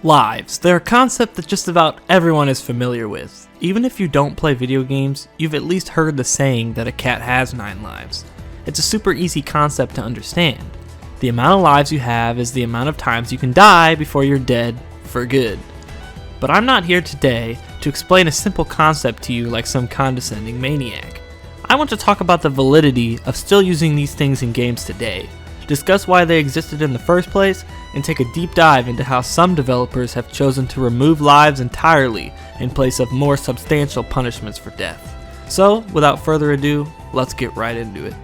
Lives. They're a concept that just about everyone is familiar with. Even if you don't play video games, you've at least heard the saying that a cat has 9 lives. It's a super easy concept to understand. The amount of lives you have is the amount of times you can die before you're dead for good. But I'm not here today to explain a simple concept to you like some condescending maniac. I want to talk about the validity of still using these things in games today, discuss why they existed in the first place, and take a deep dive into how some developers have chosen to remove lives entirely in place of more substantial punishments for death. So, without further ado, let's get right into it.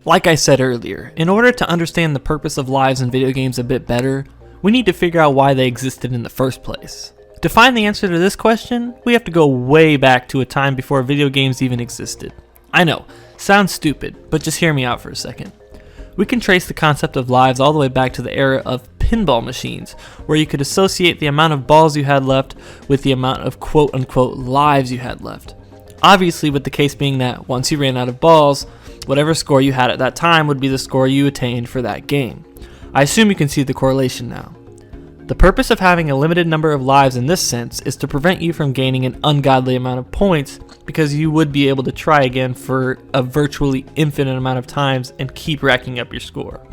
Like I said earlier, in order to understand the purpose of lives in video games a bit better, we need to figure out why they existed in the first place. To find the answer to this question, we have to go way back to a time before video games even existed. I know, sounds stupid, but just hear me out for a second. We can trace the concept of lives all the way back to the era of pinball machines, where you could associate the amount of balls you had left with the amount of quote-unquote lives you had left. Obviously, with the case being that once you ran out of balls, whatever score you had at that time would be the score you attained for that game. I assume you can see the correlation now. The purpose of having a limited number of lives in this sense is to prevent you from gaining an ungodly amount of points, because you would be able to try again for a virtually infinite amount of times and keep racking up your score.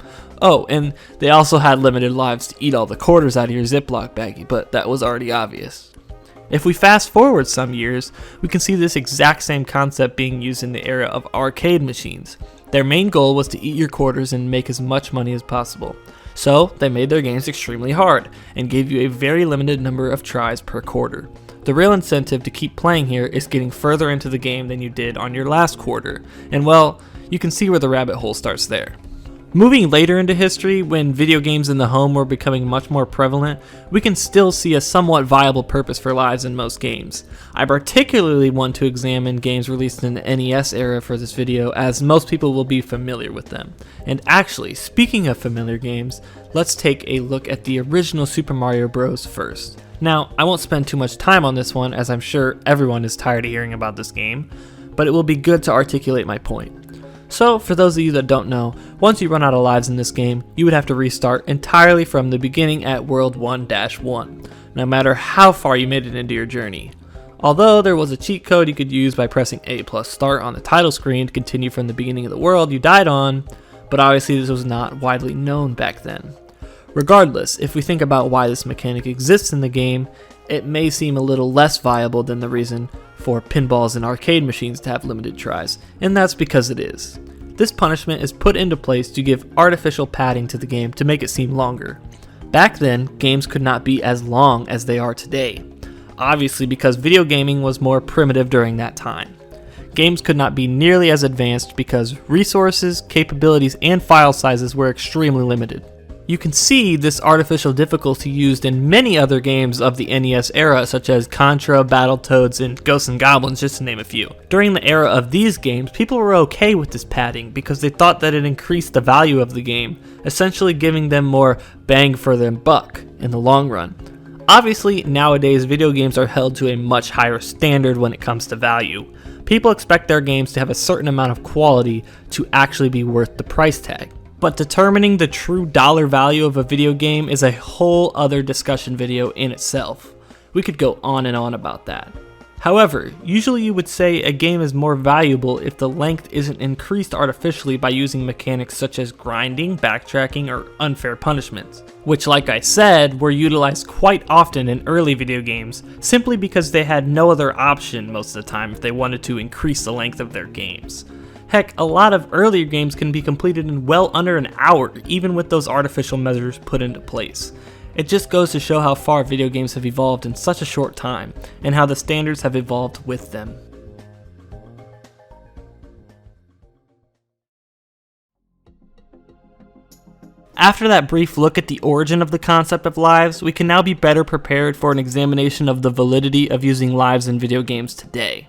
Oh, and they also had limited lives to eat all the quarters out of your Ziploc baggie, but that was already obvious. If we fast forward some years, we can see this exact same concept being used in the era of arcade machines. Their main goal was to eat your quarters and make as much money as possible. So, they made their games extremely hard, and gave you a very limited number of tries per quarter. The real incentive to keep playing here is getting further into the game than you did on your last quarter, and well, you can see where the rabbit hole starts there. Moving later into history, when video games in the home were becoming much more prevalent, we can still see a somewhat viable purpose for lives in most games. I particularly want to examine games released in the NES era for this video, as most people will be familiar with them. And actually, speaking of familiar games, let's take a look at the original Super Mario Bros. First. Now, I won't spend too much time on this one, as I'm sure everyone is tired of hearing about this game, but it will be good to articulate my point. So, for those of you that don't know, once you run out of lives in this game, you would have to restart entirely from the beginning at World 1-1, no matter how far you made it into your journey. Although there was a cheat code you could use by pressing A plus start on the title screen to continue from the beginning of the world you died on, but obviously this was not widely known back then. Regardless, if we think about why this mechanic exists in the game, it may seem a little less viable than the reason for pinballs and arcade machines to have limited tries, and that's because it is. This punishment is put into place to give artificial padding to the game to make it seem longer. Back then, games could not be as long as they are today, obviously because video gaming was more primitive during that time. Games could not be nearly as advanced because resources, capabilities, and file sizes were extremely limited. You can see this artificial difficulty used in many other games of the NES era, such as Contra, Battletoads, and Ghosts and Goblins, just to name a few. During the era of these games, people were okay with this padding because they thought that it increased the value of the game, essentially giving them more bang for their buck in the long run. Obviously, nowadays video games are held to a much higher standard when it comes to value. People expect their games to have a certain amount of quality to actually be worth the price tag. But determining the true dollar value of a video game is a whole other discussion video in itself. We could go on and on about that. However, usually you would say a game is more valuable if the length isn't increased artificially by using mechanics such as grinding, backtracking, or unfair punishments, which, like I said, were utilized quite often in early video games simply because they had no other option most of the time if they wanted to increase the length of their games. Heck, a lot of earlier games can be completed in well under an hour, even with those artificial measures put into place. It just goes to show how far video games have evolved in such a short time, and how the standards have evolved with them. After that brief look at the origin of the concept of lives, we can now be better prepared for an examination of the validity of using lives in video games today.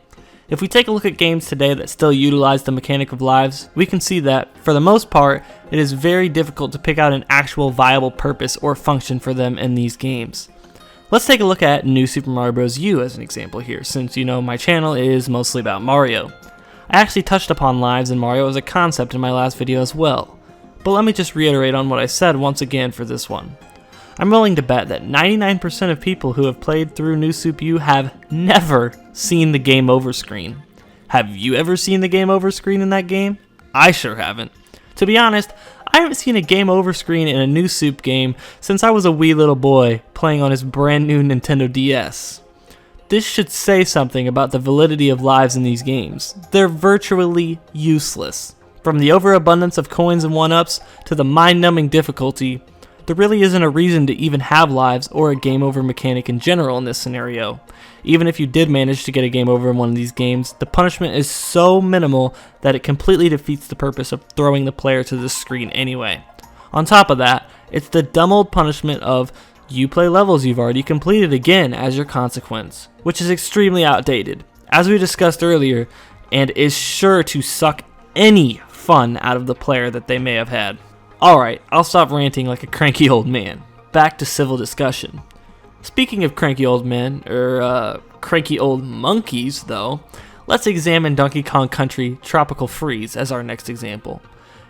If we take a look at games today that still utilize the mechanic of lives, we can see that, for the most part, it is very difficult to pick out an actual viable purpose or function for them in these games. Let's take a look at New Super Mario Bros. U as an example here, since you know my channel is mostly about Mario. I actually touched upon lives in Mario as a concept in my last video as well, but let me just reiterate on what I said once again for this one. I'm willing to bet that 99% of people who have played through New Super U have never seen the game over screen. Have you ever seen the game over screen in that game? I sure haven't. To be honest, I haven't seen a game over screen in a New Super game since I was a wee little boy playing on his brand new Nintendo DS. This should say something about the validity of lives in these games. They're virtually useless. From the overabundance of coins and 1-ups to the mind-numbing difficulty, there really isn't a reason to even have lives or a game over mechanic in general in this scenario. Even if you did manage to get a game over in one of these games, the punishment is so minimal that it completely defeats the purpose of throwing the player to the screen anyway. On top of that, it's the dumb old punishment of you play levels you've already completed again as your consequence, which is extremely outdated, as we discussed earlier, and is sure to suck any fun out of the player that they may have had. Alright, I'll stop ranting like a cranky old man. Back to civil discussion. Speaking of cranky old men, cranky old monkeys though, let's examine Donkey Kong Country Tropical Freeze as our next example.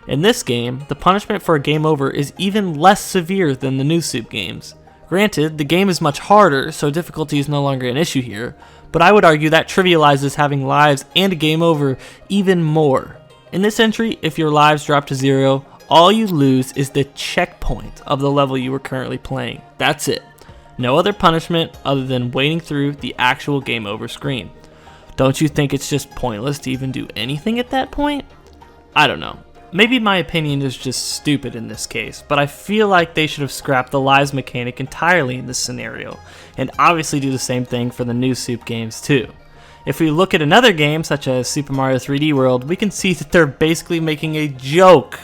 In this game, the punishment for a game over is even less severe than the New Super games. Granted, the game is much harder, so difficulty is no longer an issue here, but I would argue that trivializes having lives and a game over even more. In this entry, if your lives drop to 0, all you lose is the checkpoint of the level you were currently playing. That's it. No other punishment other than waiting through the actual game over screen. Don't you think it's just pointless to even do anything at that point? I don't know. Maybe my opinion is just stupid in this case, but I feel like they should have scrapped the lives mechanic entirely in this scenario, and obviously do the same thing for the New Super games too. If we look at another game such as Super Mario 3D World, we can see that they're basically making a joke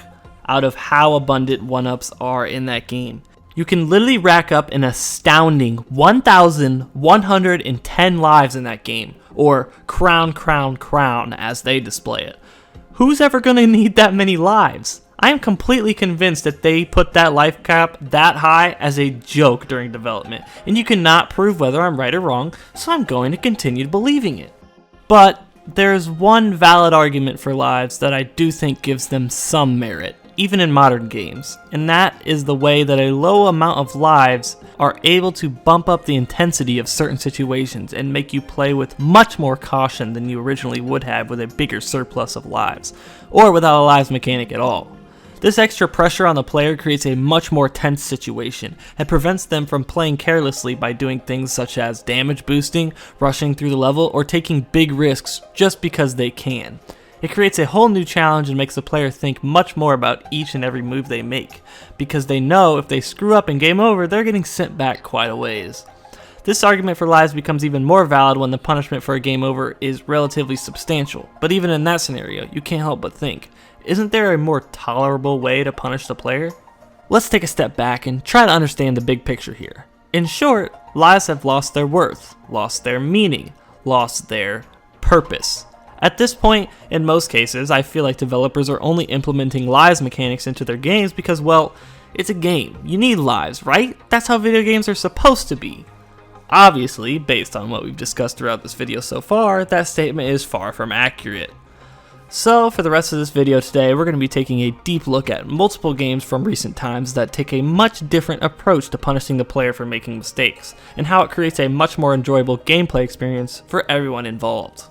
out of how abundant 1-ups are in that game. You can literally rack up an astounding 1,110 lives in that game, or crown, crown, crown as they display it. Who's ever going to need that many lives? I am completely convinced that they put that life cap that high as a joke during development, and you cannot prove whether I'm right or wrong, so I'm going to continue believing it. But there's one valid argument for lives that I do think gives them some merit, even in modern games, and that is the way that a low amount of lives are able to bump up the intensity of certain situations and make you play with much more caution than you originally would have with a bigger surplus of lives, or without a lives mechanic at all. This extra pressure on the player creates a much more tense situation and prevents them from playing carelessly by doing things such as damage boosting, rushing through the level, or taking big risks just because they can. It creates a whole new challenge and makes the player think much more about each and every move they make, because they know if they screw up and game over, they're getting sent back quite a ways. This argument for lives becomes even more valid when the punishment for a game over is relatively substantial, but even in that scenario, you can't help but think, isn't there a more tolerable way to punish the player? Let's take a step back and try to understand the big picture here. In short, lives have lost their worth, lost their meaning, lost their purpose. At this point, in most cases, I feel like developers are only implementing lives mechanics into their games because, well, it's a game. You need lives, right? That's how video games are supposed to be. Obviously, based on what we've discussed throughout this video so far, that statement is far from accurate. So, for the rest of this video today, we're going to be taking a deep look at multiple games from recent times that take a much different approach to punishing the player for making mistakes, and how it creates a much more enjoyable gameplay experience for everyone involved.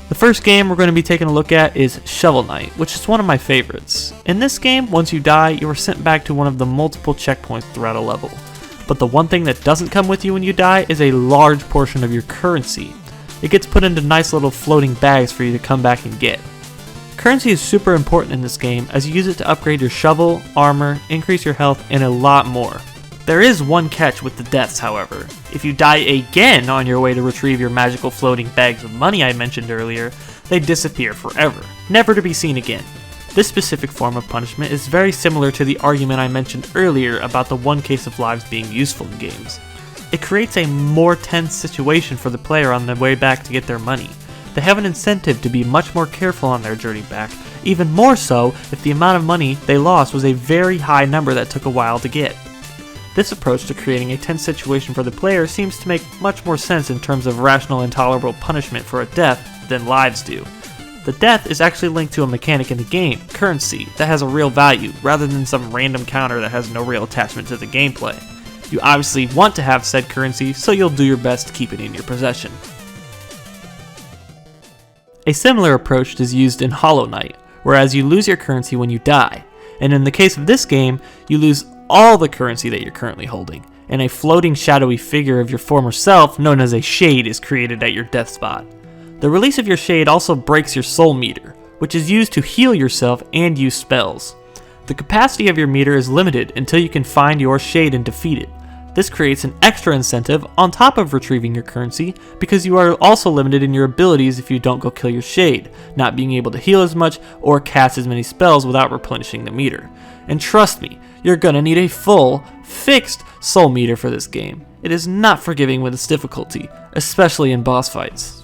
The first game we're going to be taking a look at is Shovel Knight, which is one of my favorites. In this game, once you die, you are sent back to one of the multiple checkpoints throughout a level. But the one thing that doesn't come with you when you die is a large portion of your currency. It gets put into nice little floating bags for you to come back and get. Currency is super important in this game as you use it to upgrade your shovel, armor, increase your health, and a lot more. There is one catch with the deaths, however. If you die again on your way to retrieve your magical floating bags of money I mentioned earlier, they disappear forever, never to be seen again. This specific form of punishment is very similar to the argument I mentioned earlier about the one case of lives being useful in games. It creates a more tense situation for the player on their way back to get their money. They have an incentive to be much more careful on their journey back, even more so if the amount of money they lost was a very high number that took a while to get. This approach to creating a tense situation for the player seems to make much more sense in terms of rational and tolerable punishment for a death than lives do. The death is actually linked to a mechanic in the game, currency, that has a real value, rather than some random counter that has no real attachment to the gameplay. You obviously want to have said currency, so you'll do your best to keep it in your possession. A similar approach is used in Hollow Knight, whereas you lose your currency when you die, and in the case of this game, you lose all the currency that you're currently holding, and a floating shadowy figure of your former self known as a shade is created at your death spot. The release of your shade also breaks your soul meter, which is used to heal yourself and use spells. The capacity of your meter is limited until you can find your shade and defeat it. This creates an extra incentive on top of retrieving your currency because you are also limited in your abilities if you don't go kill your shade, not being able to heal as much or cast as many spells without replenishing the meter. And trust me, you're gonna need a full, fixed soul meter for this game. It is not forgiving with its difficulty, especially in boss fights.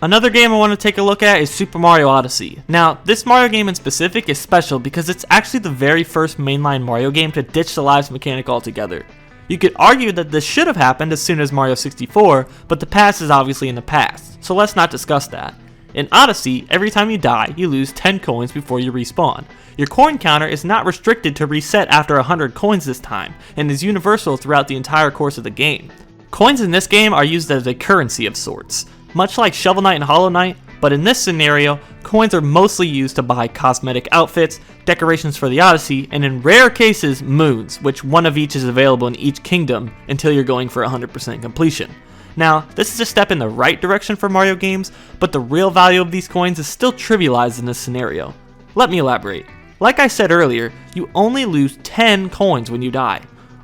Another game I want to take a look at is Super Mario Odyssey. Now, this Mario game in specific is special because it's actually the very first mainline Mario game to ditch the lives mechanic altogether. You could argue that this should have happened as soon as Mario 64, but the past is obviously in the past, so let's not discuss that. In Odyssey, every time you die, you lose 10 coins before you respawn. Your coin counter is not restricted to reset after 100 coins this time, and is universal throughout the entire course of the game. Coins in this game are used as a currency of sorts, much like Shovel Knight and Hollow Knight, but in this scenario, coins are mostly used to buy cosmetic outfits, decorations for the Odyssey, and in rare cases, moons, which one of each is available in each kingdom until you're going for 100% completion. Now, this is a step in the right direction for Mario games, but the real value of these coins is still trivialized in this scenario. Let me elaborate. Like I said earlier, you only lose 10 coins when you die.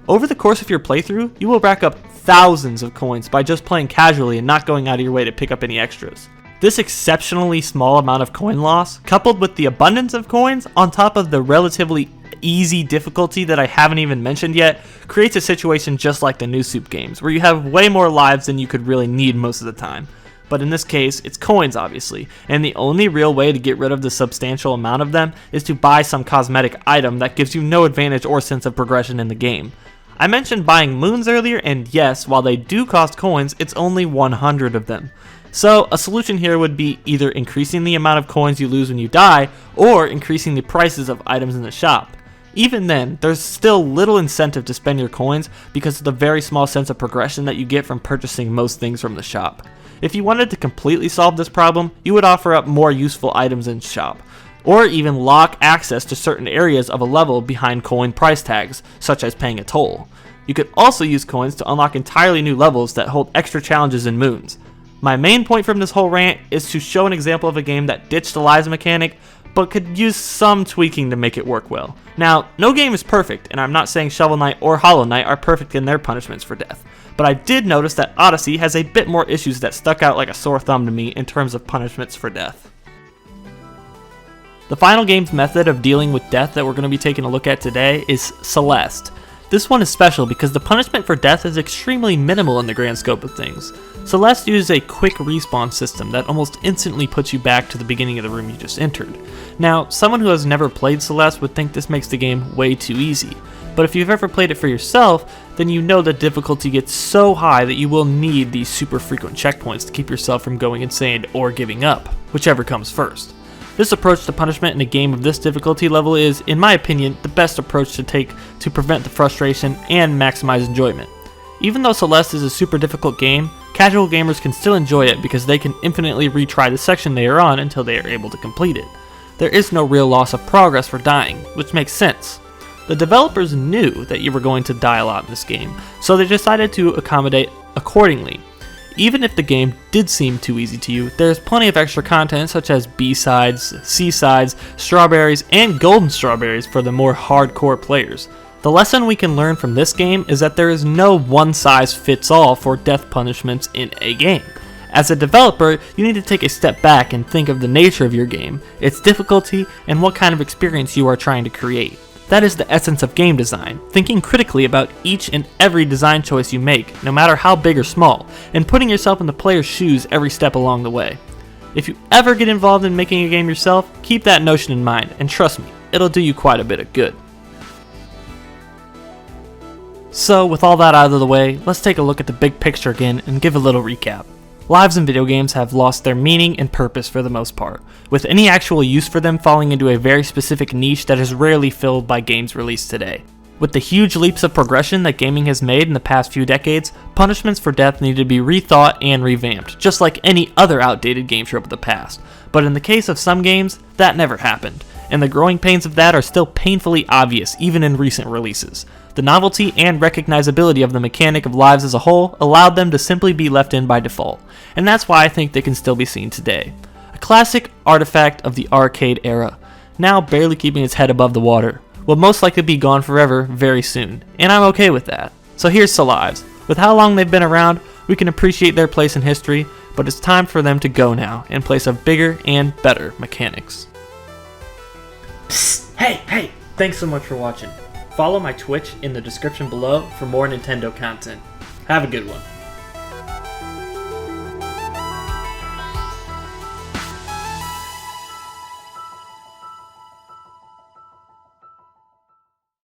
Over the course of your playthrough, you will rack up thousands of coins by just playing casually and not going out of your way to pick up any extras. This exceptionally small amount of coin loss, coupled with the abundance of coins on top of the relatively easy difficulty that I haven't even mentioned yet, creates a situation just like the New Soup games, where you have way more lives than you could really need most of the time. But in this case, it's coins obviously, and the only real way to get rid of the substantial amount of them is to buy some cosmetic item that gives you no advantage or sense of progression in the game. I mentioned buying moons earlier, and yes, while they do cost coins, it's only 100 of them. So a solution here would be either increasing the amount of coins you lose when you die, or increasing the prices of items in the shop. Even then, there's still little incentive to spend your coins because of the very small sense of progression that you get from purchasing most things from the shop. If you wanted to completely solve this problem, you would offer up more useful items in shop, or even lock access to certain areas of a level behind coin price tags, such as paying a toll. You could also use coins to unlock entirely new levels that hold extra challenges and moons. My main point from this whole rant is to show an example of a game that ditched the lives mechanic, but could use some tweaking to make it work well. Now, no game is perfect, and I'm not saying Shovel Knight or Hollow Knight are perfect in their punishments for death, but I did notice that Odyssey has a bit more issues that stuck out like a sore thumb to me in terms of punishments for death. The final game's method of dealing with death that we're going to be taking a look at today is Celeste. This one is special because the punishment for death is extremely minimal in the grand scope of things. Celeste uses a quick respawn system that almost instantly puts you back to the beginning of the room you just entered. Now, someone who has never played Celeste would think this makes the game way too easy, but if you've ever played it for yourself, then you know the difficulty gets so high that you will need these super frequent checkpoints to keep yourself from going insane or giving up, whichever comes first. This approach to punishment in a game of this difficulty level is, in my opinion, the best approach to take to prevent the frustration and maximize enjoyment. Even though Celeste is a super difficult game, casual gamers can still enjoy it because they can infinitely retry the section they are on until they are able to complete it. There is no real loss of progress for dying, which makes sense. The developers knew that you were going to die a lot in this game, so they decided to accommodate accordingly. Even if the game did seem too easy to you, there's plenty of extra content such as B-sides, C-sides, strawberries, and golden strawberries for the more hardcore players. The lesson we can learn from this game is that there is no one-size-fits-all for death punishments in a game. As a developer, you need to take a step back and think of the nature of your game, its difficulty, and what kind of experience you are trying to create. That is the essence of game design, thinking critically about each and every design choice you make, no matter how big or small, and putting yourself in the player's shoes every step along the way. If you ever get involved in making a game yourself, keep that notion in mind, and trust me, it'll do you quite a bit of good. So with all that out of the way, let's take a look at the big picture again and give a little recap. Lives in video games have lost their meaning and purpose for the most part, with any actual use for them falling into a very specific niche that is rarely filled by games released today. With the huge leaps of progression that gaming has made in the past few decades, punishments for death need to be rethought and revamped, just like any other outdated game trope of the past. But in the case of some games, that never happened, and the growing pains of that are still painfully obvious even in recent releases. The novelty and recognizability of the mechanic of lives as a whole allowed them to simply be left in by default, and that's why I think they can still be seen today. A classic artifact of the arcade era, now barely keeping its head above the water, will most likely be gone forever very soon, and I'm okay with that. So here's to lives. With how long they've been around, we can appreciate their place in history, but it's time for them to go now in place of bigger and better mechanics. Psst, hey, thanks so much for watching. Follow my Twitch in the description below for more Nintendo content. Have a good one.